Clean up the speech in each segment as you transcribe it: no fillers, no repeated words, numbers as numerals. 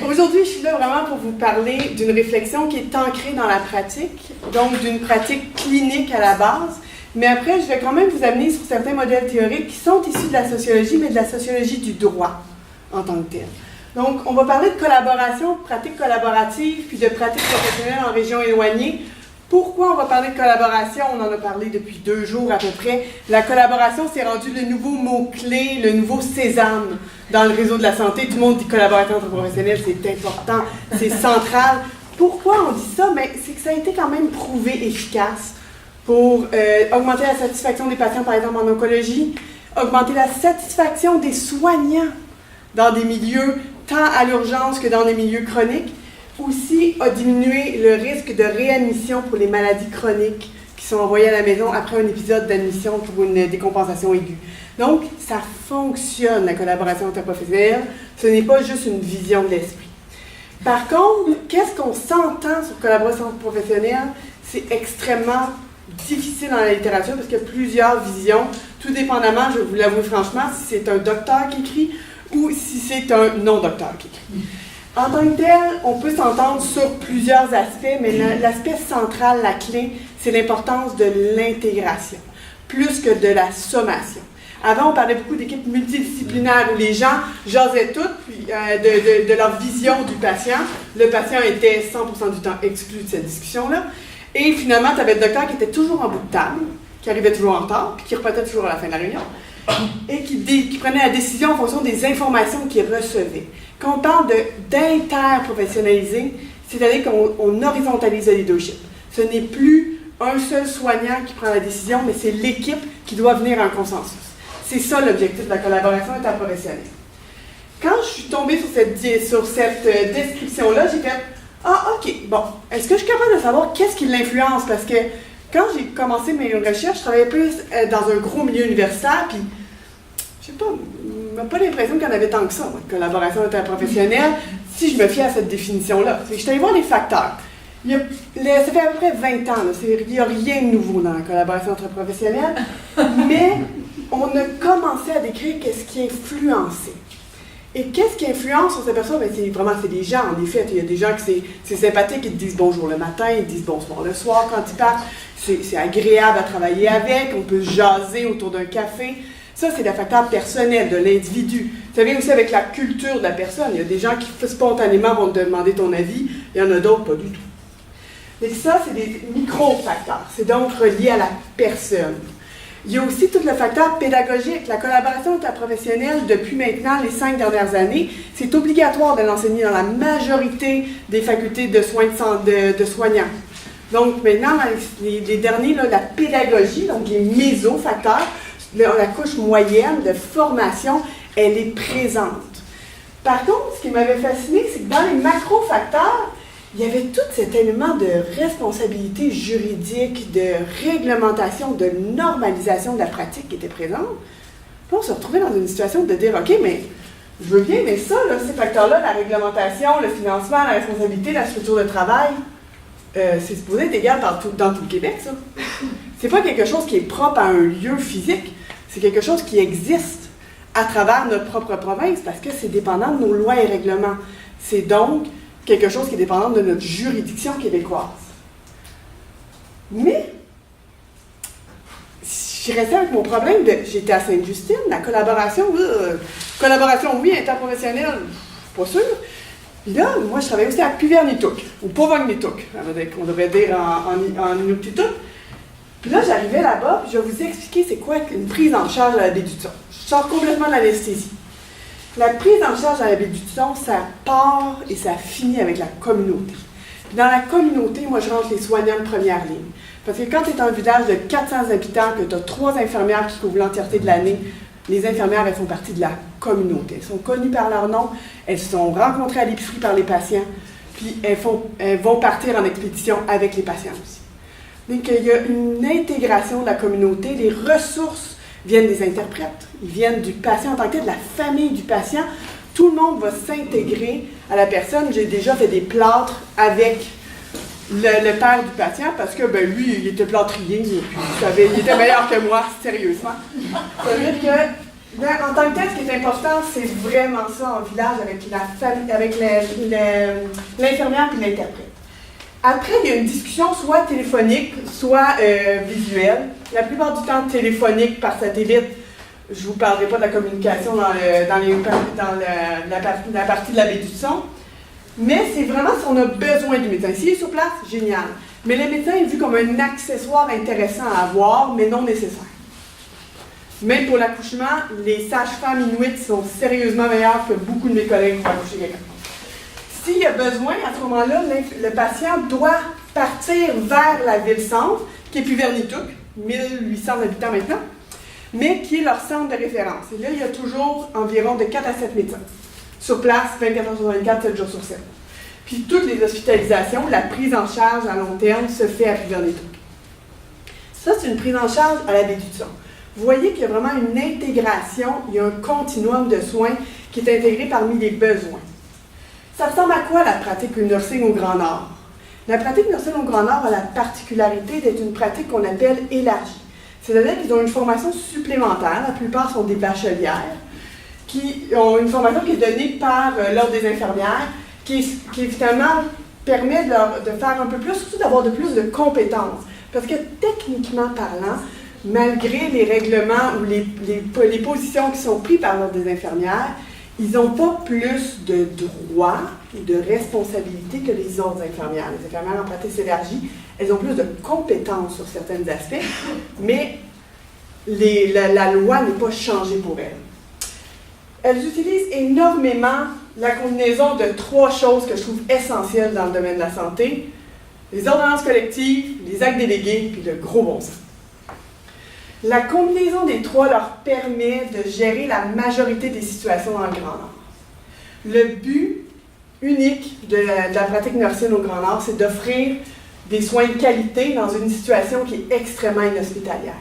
Aujourd'hui, je suis là vraiment pour vous parler d'une réflexion qui est ancrée dans la pratique, donc d'une pratique clinique à la base. Mais après, je vais quand même vous amener sur certains modèles théoriques qui sont issus de la sociologie, mais de la sociologie du droit en tant que tel. Donc, on va parler de collaboration, de pratiques collaboratives, puis de pratiques professionnelles en région éloignée. Pourquoi on va parler de collaboration? On en a parlé depuis 2 jours à peu près. La collaboration, c'est rendu le nouveau mot-clé, le nouveau sésame dans le réseau de la santé. Tout le monde dit collaboration entre professionnels, c'est important, c'est central. Pourquoi on dit ça? Mais c'est que ça a été quand même prouvé efficace pour augmenter la satisfaction des patients, par exemple en oncologie, augmenter la satisfaction des soignants dans des milieux tant à l'urgence que dans des milieux chroniques, aussi a diminué le risque de réadmission pour les maladies chroniques qui sont envoyées à la maison après un épisode d'admission pour une décompensation aiguë. Donc, ça fonctionne, la collaboration interprofessionnelle. Ce n'est pas juste une vision de l'esprit. Par contre, qu'est-ce qu'on s'entend sur collaboration professionnelle? C'est extrêmement difficile dans la littérature parce qu'il y a plusieurs visions, tout dépendamment, je vais vous l'avouer franchement, si c'est un docteur qui écrit ou si c'est un non-docteur qui écrit. En tant que tel, on peut s'entendre sur plusieurs aspects, mais l'aspect central, la clé, c'est l'importance de l'intégration, plus que de la sommation. Avant, on parlait beaucoup d'équipes multidisciplinaires où les gens jasaient toutes de leur vision du patient. Le patient était 100% du temps exclu de cette discussion-là. Et finalement, tu avais le docteur qui était toujours en bout de table, qui arrivait toujours en retard, puis qui repartait toujours à la fin de la réunion, et qui prenait la décision en fonction des informations qu'il recevait. Quand on parle d'interprofessionnaliser, c'est-à-dire qu'on horizontalise le leadership. Ce n'est plus un seul soignant qui prend la décision, mais c'est l'équipe qui doit venir à un consensus. C'est ça l'objectif de la collaboration interprofessionnelle. Quand je suis tombée sur cette description-là, j'ai fait « Ah, OK, bon, est-ce que je suis capable de savoir qu'est-ce qui l'influence? » Parce que quand j'ai commencé mes recherches, je travaillais plus dans un gros milieu universitaire, puis je sais pas, je n'ai pas l'impression qu'il y en avait tant que ça, moi, de collaboration interprofessionnelle, si je me fie à cette définition-là. Je suis allée voir les facteurs. Ça fait à peu près 20 ans, il n'y a rien de nouveau dans la collaboration interprofessionnelle, mais on a commencé à décrire qu'est-ce qui influençait. Et qu'est-ce qui influence, on s'aperçoit, c'est des gens, en effet. Il y a des gens qui c'est sympathique, ils te disent bonjour le matin, ils te disent bonsoir le soir quand ils partent. C'est agréable à travailler avec, on peut jaser autour d'un café. Ça, c'est le facteur personnel de l'individu. Ça vient aussi avec la culture de la personne. Il y a des gens qui spontanément vont te demander ton avis, il y en a d'autres pas du tout. Mais ça, c'est des micro-facteurs. C'est donc relié à la personne. Il y a aussi tout le facteur pédagogique. La collaboration interprofessionnelle, depuis maintenant les 5 dernières années, c'est obligatoire de l'enseigner dans la majorité des facultés de soins de soignants. Donc maintenant, dans les derniers, là, la pédagogie, donc les mésofacteurs, la couche moyenne de formation, elle est présente. Par contre, ce qui m'avait fasciné, c'est que dans les macro-facteurs, il y avait tout cet élément de responsabilité juridique, de réglementation, de normalisation de la pratique qui était présente. Puis on se retrouvait dans une situation de dire, OK, mais je veux bien, mais ça, là, ces facteurs-là, la réglementation, le financement, la responsabilité, la structure de travail, c'est supposé être égal dans tout le Québec, ça. C'est pas quelque chose qui est propre à un lieu physique, c'est quelque chose qui existe à travers notre propre province parce que c'est dépendant de nos lois et règlements. C'est donc quelque chose qui est dépendant de notre juridiction québécoise. Mais, je restais avec mon problème j'étais à Sainte-Justine, la collaboration, oui, interprofessionnelle, pas sûr. Puis là, moi, je travaillais aussi à Puvernituk, ou Povognituk, on devrait dire en Inuktitut. Puis là, j'arrivais là-bas, puis je vais vous expliquer c'est quoi une prise en charge à la baie du Thon. Je sors complètement de l'anesthésie. La prise en charge à la baie du Thon, ça part et ça finit avec la communauté. Puis dans la communauté, moi, je rentre les soignants de première ligne. Parce que quand tu es un village de 400 habitants, que tu as 3 infirmières qui couvrent l'entièreté de l'année, les infirmières, elles font partie de la communauté. Elles sont connues par leur nom, elles sont rencontrées à l'épicerie par les patients, puis elles vont partir en expédition avec les patients aussi. Donc, il y a une intégration de la communauté, les ressources viennent des interprètes, ils viennent du patient en tant que tel, de la famille du patient. Tout le monde va s'intégrer à la personne. J'ai déjà fait des plâtres avec le père du patient parce que, lui, il était plâtrier, puis il était meilleur que moi, sérieusement. Ça veut dire que En tant que tel, ce qui est important, c'est vraiment ça en village avec l'infirmière et l'interprète. Après, il y a une discussion soit téléphonique, soit visuelle. La plupart du temps téléphonique par satellite. Je ne vous parlerai pas de la communication dans la partie de la baie du son. Mais c'est vraiment si on a besoin du médecin. S'il est sur place, génial. Mais le médecin est vu comme un accessoire intéressant à avoir, mais non nécessaire. Même pour l'accouchement, les sages-femmes inuites sont sérieusement meilleures que beaucoup de mes collègues pour accoucher quelqu'un. S'il y a besoin, à ce moment-là, le patient doit partir vers la ville-centre, qui est Puvernituk, 1800 habitants maintenant, mais qui est leur centre de référence. Et là, il y a toujours environ de 4 à 7 médecins. Sur place, 24 heures sur 24, 7 jours sur 7. Puis toutes les hospitalisations, la prise en charge à long terme se fait à Puvernituk. Ça, c'est une prise en charge à la baie du Son. Vous voyez qu'il y a vraiment une intégration, il y a un continuum de soins qui est intégré parmi les besoins. Ça ressemble à quoi la pratique nursing au Grand Nord? La pratique nursing au Grand Nord a la particularité d'être une pratique qu'on appelle élargie. C'est-à-dire qu'ils ont une formation supplémentaire, la plupart sont des bachelières, qui ont une formation qui est donnée par l'Ordre des infirmières, qui finalement permet de faire un peu plus, surtout d'avoir de plus de compétences. Parce que techniquement parlant, malgré les règlements ou les positions qui sont prises par l'Ordre des infirmières, ils n'ont pas plus de droits et de responsabilités que les autres infirmières. Les infirmières en pratique élargie, elles ont plus de compétences sur certains aspects, mais la loi n'est pas changée pour elles. Elles utilisent énormément la combinaison de 3 choses que je trouve essentielles dans le domaine de la santé: les ordonnances collectives, les actes délégués, puis le gros bon sens. La combinaison des 3 leur permet de gérer la majorité des situations dans le Grand Nord. Le but unique de la pratique nursing au Grand Nord, c'est d'offrir des soins de qualité dans une situation qui est extrêmement inhospitalière.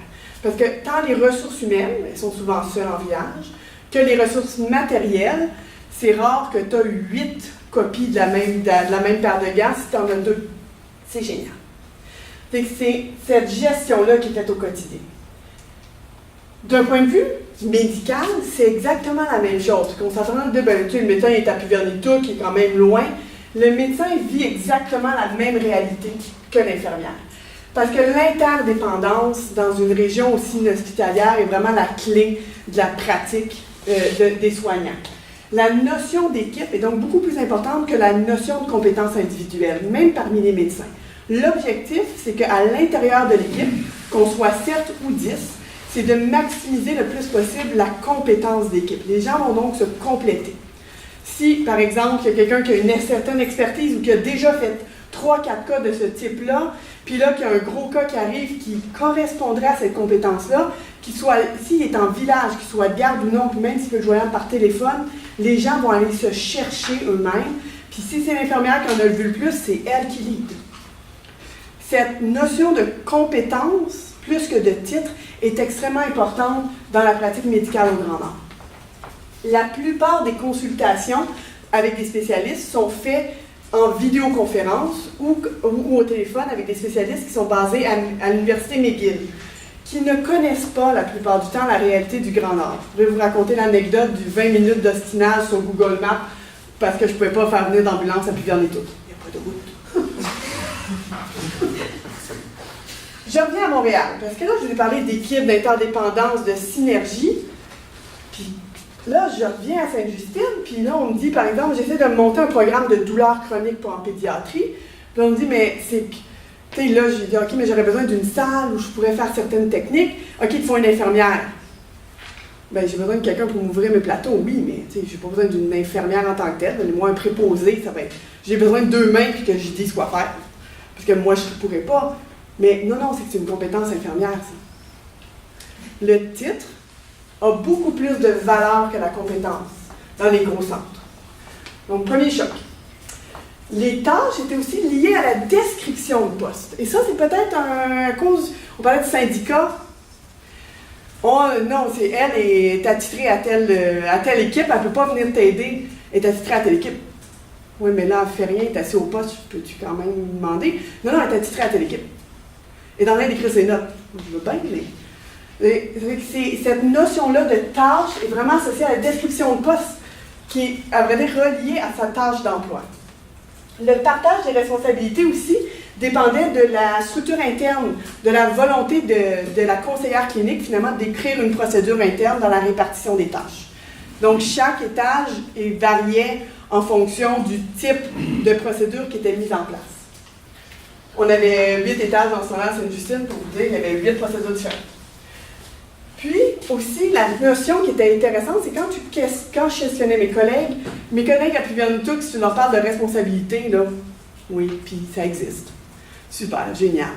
Parce que tant les ressources humaines, elles sont souvent seules en village, que les ressources matérielles, c'est rare que tu as 8 copies de la même paire de gants. Si tu en as 2, c'est génial. C'est cette gestion-là qui est faite au quotidien. D'un point de vue médical, c'est exactement la même chose. On s'entend de dire, le médecin est à Puvernituk, qui est quand même loin. Le médecin vit exactement la même réalité que l'infirmière. Parce que l'interdépendance dans une région aussi inhospitalière est vraiment la clé de la pratique des soignants. La notion d'équipe est donc beaucoup plus importante que la notion de compétence individuelle, même parmi les médecins. L'objectif, c'est qu'à l'intérieur de l'équipe, qu'on soit 7 ou 10, c'est de maximiser le plus possible la compétence d'équipe. Les gens vont donc se compléter. Si, par exemple, il y a quelqu'un qui a une certaine expertise ou qui a déjà fait 3-4 cas de ce type-là, puis là, qu'il y a un gros cas qui arrive qui correspondrait à cette compétence-là, s'il est en village, qu'il soit garde ou non, puis même s'il peut le joindre par téléphone, les gens vont aller se chercher eux-mêmes. Puis si c'est l'infirmière qui en a vu le plus, c'est elle qui lead. Cette notion de compétence, plus que de titre, est extrêmement importante dans la pratique médicale au Grand Nord. La plupart des consultations avec des spécialistes sont faites en vidéoconférence ou au téléphone avec des spécialistes qui sont basés à l'Université McGill, qui ne connaissent pas la plupart du temps la réalité du Grand Nord. Je vais vous raconter l'anecdote du 20 minutes d'ostinage sur Google Maps parce que je ne pouvais pas faire venir d'ambulance à Puvernituk. Il n'y a pas de route. Je reviens à Montréal, parce que là, je vous ai parlé d'équipe, d'interdépendance, de synergie. Puis là, je reviens à Sainte-Justine, puis là, on me dit, par exemple, j'essaie de monter un programme de douleurs chroniques en pédiatrie. Puis on me dit, mais c'est... Tu sais, là, j'ai dit, OK, mais j'aurais besoin d'une salle où je pourrais faire certaines techniques. OK, il faut une infirmière. Bien, j'ai besoin de quelqu'un pour m'ouvrir mes plateaux, oui, mais tu sais, j'ai pas besoin d'une infirmière en tant que telle. Donnez-moi un préposé, ça va être... J'ai besoin de 2 mains puis que je dise quoi faire. Parce que moi, je ne pourrais pas. Mais non, c'est que c'est une compétence infirmière, ça. Le titre a beaucoup plus de valeur que la compétence dans les gros centres. Donc, premier choc. Les tâches étaient aussi liées à la description de poste. Et ça, c'est peut-être à cause... On parlait de syndicat. Non, c'est elle est attitrée à telle équipe, elle ne peut pas venir t'aider, elle est attitrée à telle équipe. Oui, mais là, elle ne fait rien, elle est assise au poste, peux-tu quand même lui demander? Non, elle est attitrée à telle équipe. Et dans l'air d'écrire ses notes. Je veux bien, mais... Cette notion-là de tâche est vraiment associée à la description de poste qui est, à vrai dire, reliée à sa tâche d'emploi. Le partage des responsabilités aussi dépendait de la structure interne, de la volonté de la conseillère clinique, finalement, d'écrire une procédure interne dans la répartition des tâches. Donc, chaque étage variait en fonction du type de procédure qui était mise en place. On avait 8 étages dans ce moment à Sainte-Justine, pour vous dire, il y avait 8 procédures différentes. Puis, aussi, la notion qui était intéressante, c'est quand je questionnais mes collègues appuyaient tous, si tu leur parles de responsabilité, là, oui, puis ça existe. Super, génial.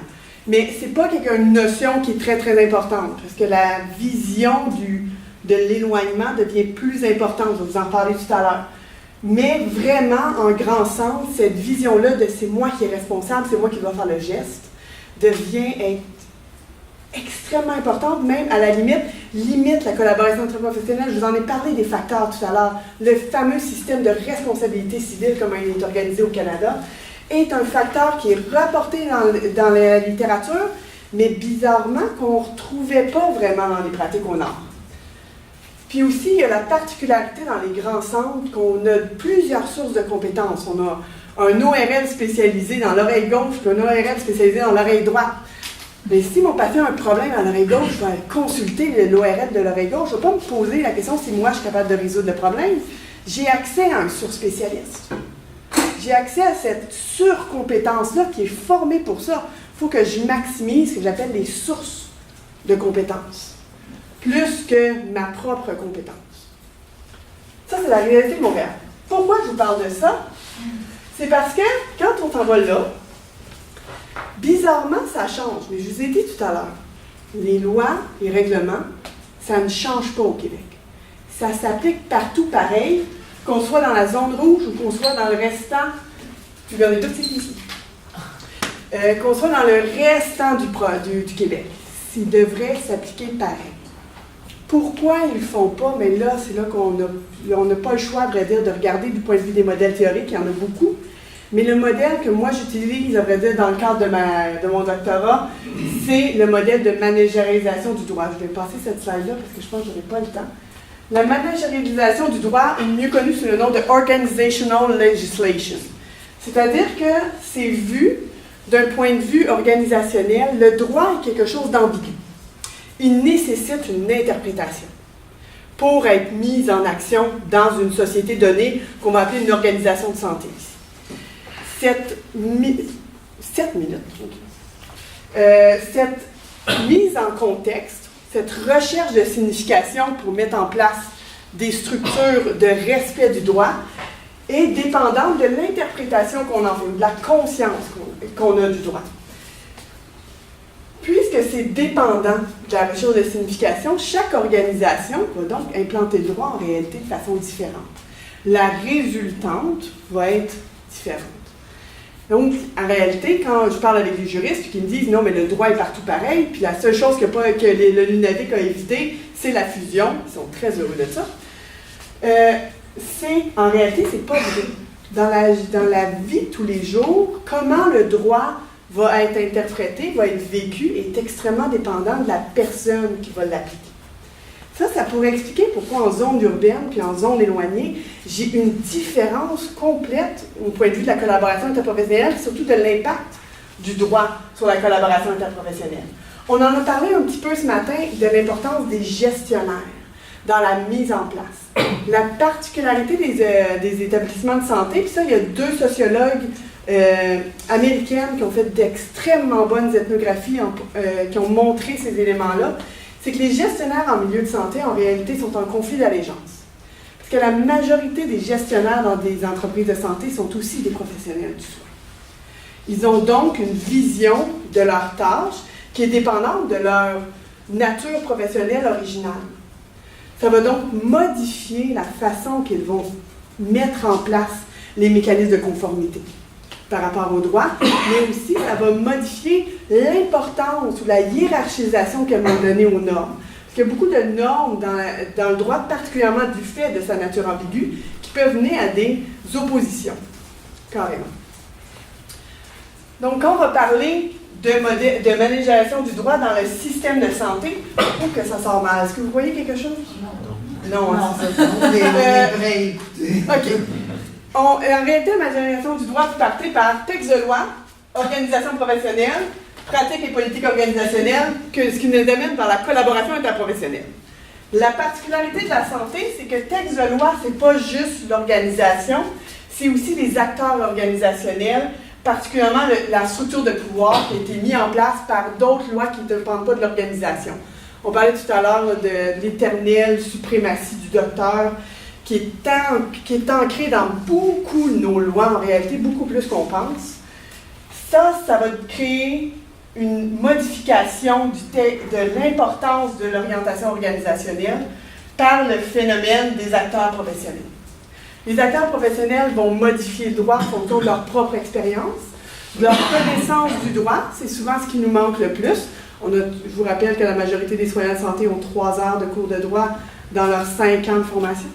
Mais c'est pas une notion qui est très, très importante, parce que la vision de l'éloignement devient plus importante. Je vais vous en parler tout à l'heure. Mais vraiment, en grand sens, cette vision-là de c'est moi qui est responsable, c'est moi qui dois faire le geste, devient être extrêmement importante, même à la limite la collaboration interprofessionnelle. Je vous en ai parlé des facteurs tout à l'heure. Le fameux système de responsabilité civile, comme il est organisé au Canada, est un facteur qui est rapporté dans la littérature, mais bizarrement qu'on ne retrouvait pas vraiment dans les pratiques au Nord. Puis aussi, il y a la particularité dans les grands centres qu'on a plusieurs sources de compétences. On a un ORL spécialisé dans l'oreille gauche, puis un ORL spécialisé dans l'oreille droite. Mais si mon patient a un problème à l'oreille gauche, je vais consulter l'ORL de l'oreille gauche. Je ne vais pas me poser la question si moi je suis capable de résoudre le problème. J'ai accès à un surspécialiste. J'ai accès à cette surcompétence-là qui est formée pour ça. Il faut que je maximise ce que j'appelle les sources de compétences, plus que ma propre compétence. Ça, c'est la réalité de Montréal. Pourquoi je vous parle de ça? C'est parce que quand on s'en va là, bizarrement, ça change. Mais je vous ai dit tout à l'heure, les lois, les règlements, ça ne change pas au Québec. Ça s'applique partout pareil, qu'on soit dans la zone rouge ou qu'on soit dans le restant, je vais regarder tout ici, qu'on soit dans le restant du Québec. S'il devrait s'appliquer pareil. Pourquoi ils ne le font pas? Mais là, c'est là qu'on n'a pas le choix, à vrai dire, de regarder du point de vue des modèles théoriques, il y en a beaucoup. Mais le modèle que moi j'utilise, à vrai dire, dans le cadre de mon doctorat, c'est le modèle de managérialisation du droit. Je vais passer cette slide-là parce que je pense que je n'aurai pas le temps. La managérialisation du droit est mieux connue sous le nom de Organizational Legislation. C'est-à-dire que c'est vu d'un point de vue organisationnel, le droit est quelque chose d'ambigu. Il nécessite une interprétation pour être mis en action dans une société donnée qu'on va appeler une organisation de santé. Cette mise en contexte, cette recherche de signification pour mettre en place des structures de respect du droit est dépendante de l'interprétation qu'on en fait, de la conscience qu'on a du droit. Puisque c'est dépendant de la recherche de signification, chaque organisation va donc implanter le droit en réalité de façon différente. La résultante va être différente. Donc, en réalité, quand je parle avec les juristes qui me disent « Non, mais le droit est partout pareil, puis la seule chose que le Nunavik a évité, c'est la fusion. » Ils sont très heureux de ça. En réalité, c'est pas vrai. Dans la vie de tous les jours, comment le droit va être interprété, va être vécu, est extrêmement dépendant de la personne qui va l'appliquer. Ça pourrait expliquer pourquoi en zone urbaine puis en zone éloignée, j'ai une différence complète au point de vue de la collaboration interprofessionnelle, et surtout de l'impact du droit sur la collaboration interprofessionnelle. On en a parlé un petit peu ce matin de l'importance des gestionnaires dans la mise en place. La particularité des établissements de santé, puis ça, il y a 2 sociologues américaines qui ont fait d'extrêmement bonnes ethnographies, qui ont montré ces éléments-là, c'est que les gestionnaires en milieu de santé, en réalité, sont en conflit d'allégeance. Parce que la majorité des gestionnaires dans des entreprises de santé sont aussi des professionnels du soin. Ils ont donc une vision de leur tâche qui est dépendante de leur nature professionnelle originale. Ça va donc modifier la façon qu'ils vont mettre en place les mécanismes de conformité par rapport au droit, mais aussi ça va modifier l'importance ou la hiérarchisation qu'elles vont donner aux normes. Parce qu'il y a beaucoup de normes dans le droit, particulièrement du fait de sa nature ambiguë, qui peuvent mener à des oppositions, carrément. Donc, quand on va parler de managérisation du droit dans le système de santé. Je trouve que ça sort mal. Est-ce que vous voyez quelque chose? Non, c'est ça. OK. En réalité, la managérisation du droit, vous partez par texte de loi, organisation professionnelle, pratique et politique organisationnelle, ce qui nous amène vers la collaboration interprofessionnelle. La particularité de la santé, c'est que texte de loi, c'est pas juste l'organisation, c'est aussi les acteurs organisationnels, particulièrement la structure de pouvoir qui a été mise en place par d'autres lois qui ne dépendent pas de l'organisation. On parlait tout à l'heure de l'éternelle suprématie du docteur, qui est ancrée dans beaucoup de nos lois, en réalité, beaucoup plus qu'on pense. Ça va créer une modification de l'importance de l'orientation organisationnelle par le phénomène des acteurs professionnels. Les acteurs professionnels vont modifier le droit en fonction de leur propre expérience, de leur connaissance du droit, c'est souvent ce qui nous manque le plus. Je vous rappelle que la majorité des soignants de santé ont 3 heures de cours de droit dans leurs 5 ans de formation.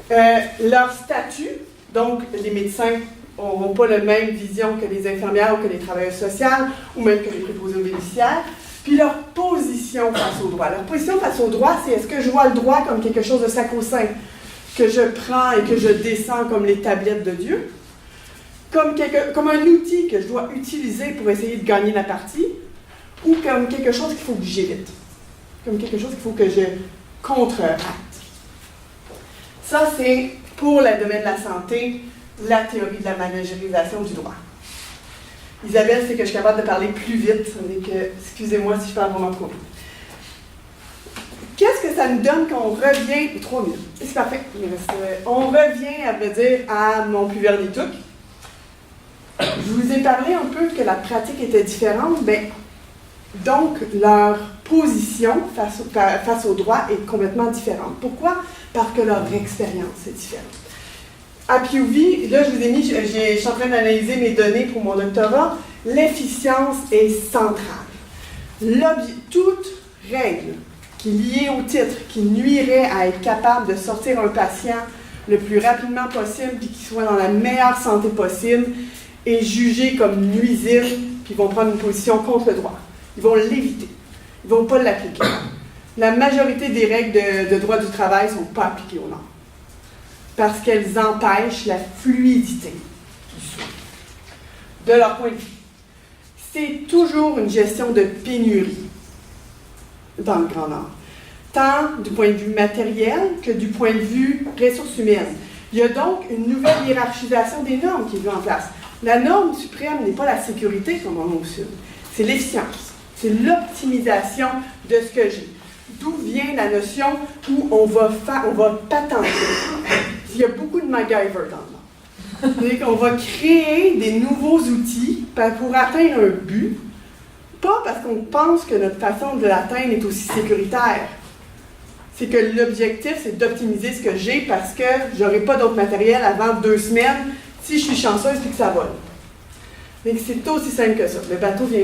Leur statut, donc les médecins n'auront pas la même vision que les infirmières ou que les travailleurs sociaux, ou même que les préposés aux bénéficiaires. Puis leur position face au droit. Leur position face au droit, c'est est-ce que je vois le droit comme quelque chose de sacro-saint, que je prends et que je descends comme les tablettes de Dieu, comme un outil que je dois utiliser pour essayer de gagner la partie, ou comme quelque chose qu'il faut que j'évite, comme quelque chose qu'il faut que je contre-acte. Ça, c'est pour le domaine de la santé, la théorie de la managérisation du droit. Isabelle, c'est que je suis capable de parler plus vite, mais que, excusez-moi si je parle vraiment trop vite. Qu'est-ce que ça nous donne quand on revient... 3 minutes, c'est parfait. On revient, à vrai dire, à mon Puvernituk. Je vous ai parlé un peu que la pratique était différente, donc leur position face au droit est complètement différente. Pourquoi? Parce que leur expérience est différente. À PUV, là, je vous ai mis, je suis en train d'analyser mes données pour mon doctorat. L'efficience est centrale. Toute règle qui est liée au titre, qui nuirait à être capable de sortir un patient le plus rapidement possible, puis qu'il soit dans la meilleure santé possible, est jugée comme nuisible, puis ils vont prendre une position contre le droit. Ils vont l'éviter. Ils ne vont pas l'appliquer. La majorité des règles de droit du travail ne sont pas appliquées au Nord, parce qu'elles empêchent la fluidité du soin. De leur point de vue, c'est toujours une gestion de pénurie dans le Grand Nord, tant du point de vue matériel que du point de vue ressources humaines. Il y a donc une nouvelle hiérarchisation des normes qui est mise en place. La norme suprême n'est pas la sécurité comme on a au Sud, c'est l'efficience, c'est l'optimisation de ce que j'ai. D'où vient la notion où on va patenter. Il y a beaucoup de MacGyver dans le monde. On va créer des nouveaux outils pour atteindre un but, pas parce qu'on pense que notre façon de l'atteindre est aussi sécuritaire. C'est que l'objectif, c'est d'optimiser ce que j'ai parce que je n'aurai pas d'autre matériel avant 2 semaines si je suis chanceuse et que ça vole. Donc c'est aussi simple que ça. Le bateau vient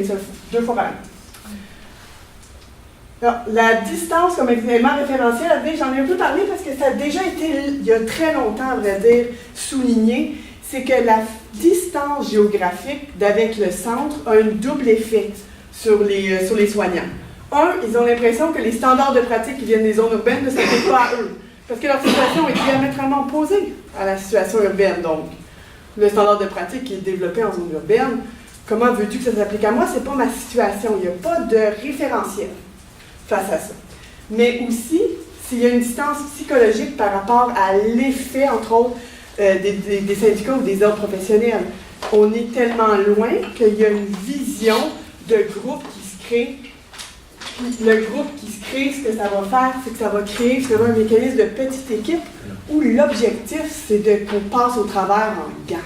2 fois par an. Alors, la distance comme élément référentiel, j'en ai un peu parlé parce que ça a déjà été, il y a très longtemps, à vrai dire, souligné, c'est que la distance géographique d'avec le centre a un double effet sur les soignants. Ils ont l'impression que les standards de pratique qui viennent des zones urbaines ne s'appliquent pas à eux, parce que leur situation est diamétralement opposée à la situation urbaine. Donc, le standard de pratique qui est développé en zone urbaine, comment veux-tu que ça s'applique à moi? Ce n'est pas ma situation, il n'y a pas de référentiel face à ça. Mais aussi, s'il y a une distance psychologique par rapport à l'effet, entre autres, des syndicats ou des ordres professionnels. On est tellement loin qu'il y a une vision de groupe qui se crée. Le groupe qui se crée, ce que ça va faire, c'est que ça va créer un mécanisme de petite équipe où l'objectif, c'est qu'on passe au travers en gang.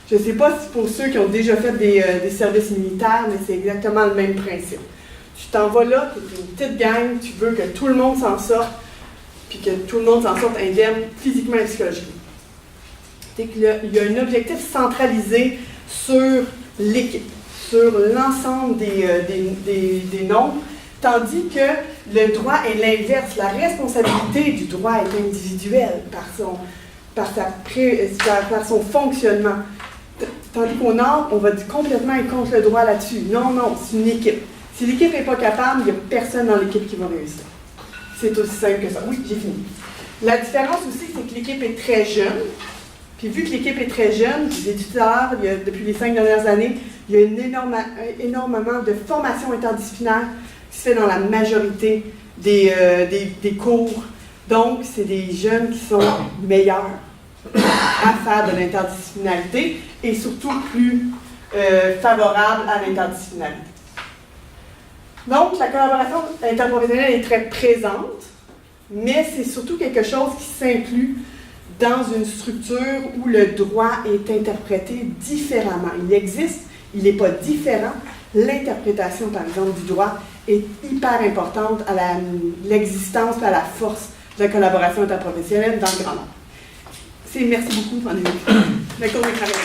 Je ne sais pas si pour ceux qui ont déjà fait des services militaires, mais c'est exactement le même principe. Tu t'en vas là, tu es une petite gang, tu veux que tout le monde s'en sorte, puis que tout le monde s'en sorte indemne, physiquement et psychologiquement. Il y a un objectif centralisé sur l'équipe, sur l'ensemble des nombres, tandis que le droit est l'inverse. La responsabilité du droit est individuelle par son fonctionnement. Tandis qu'au Nord, on va complètement être contre le droit là-dessus. Non, non, c'est une équipe. Si l'équipe n'est pas capable, il n'y a personne dans l'équipe qui va réussir. C'est aussi simple que ça. Oui, j'ai fini. La différence aussi, c'est que l'équipe est très jeune. Puis vu que l'équipe est très jeune, les étudiants, depuis les 5 dernières années, il y a énormément de formation interdisciplinaire qui se fait dans la majorité des cours. Donc, c'est des jeunes qui sont meilleurs à faire de l'interdisciplinarité et surtout plus favorables à l'interdisciplinarité. Donc, la collaboration interprofessionnelle est très présente, mais c'est surtout quelque chose qui s'inclut dans une structure où le droit est interprété différemment. Il existe, il n'est pas différent. L'interprétation, par exemple, du droit est hyper importante à l'existence et à la force de la collaboration interprofessionnelle dans le grand nombre. Merci beaucoup, la cour des travailleurs.